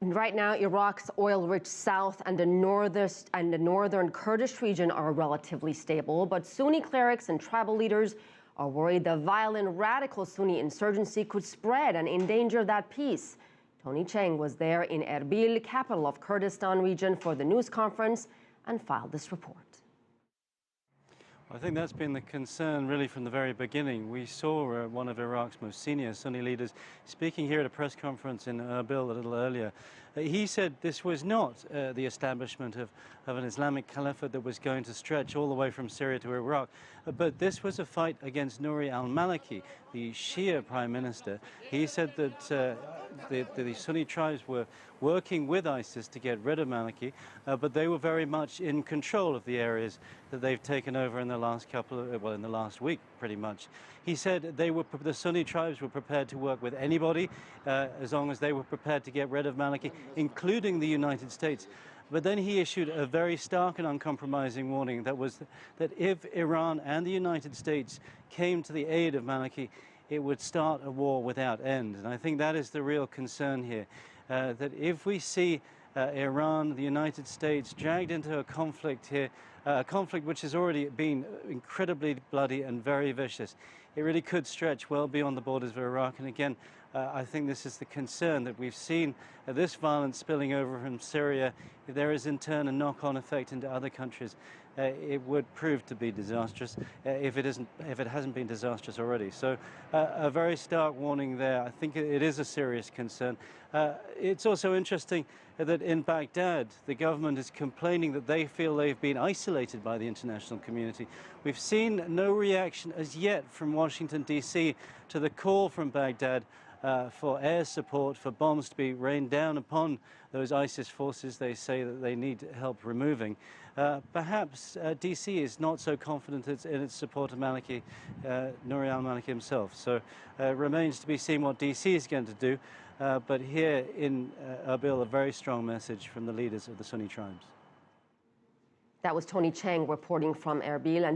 Right now, Iraq's oil-rich south and the northern Kurdish region are relatively stable, but Sunni clerics and tribal leaders are worried the violent radical Sunni insurgency could spread and endanger that peace. Tony Cheng was there in Erbil, capital of Kurdistan region, for the news conference and filed this report. I think that's been the concern really from the very beginning. We saw one of Iraq's most senior Sunni leaders speaking here at a press conference in Erbil a little earlier. He said this was not the establishment of an Islamic caliphate that was going to stretch all the way from Syria to Iraq, but this was a fight against Nouri al-Maliki, the Shia prime minister. He said that the Sunni tribes were working with ISIS to get rid of Maliki, but they were very much in control of the areas that they've taken over in the last in the last week, pretty much. He said the Sunni tribes were prepared to work with anybody as long as they were prepared to get rid of Maliki, including the United States. But then he issued a very stark and uncompromising warning that if Iran and the United States came to the aid of Maliki, it would start a war without end. And I think that is the real concern here, that if we see Iran, the United States, dragged into a conflict here, a conflict which has already been incredibly bloody and very vicious, it really could stretch well beyond the borders of Iraq. And again, I think this is the concern, that we've seen this violence spilling over from Syria. There is in turn a knock-on effect into other countries. It would prove to be disastrous if it hasn't been disastrous already. So a very stark warning there. I think it is a serious concern. It's also interesting that in Baghdad, the government is complaining that they feel they've been isolated by the international community. We've seen no reaction as yet from Washington, D.C. to the call from Baghdad for air support, for bombs to be rained down upon those ISIS forces they say that they need help removing. Perhaps D.C. is not so confident in its support of Maliki, Nouri al-Maliki himself. So it remains to be seen what D.C. is going to do. But here in Erbil, a very strong message from the leaders of the Sunni tribes. That was Tony Cheng reporting from Erbil.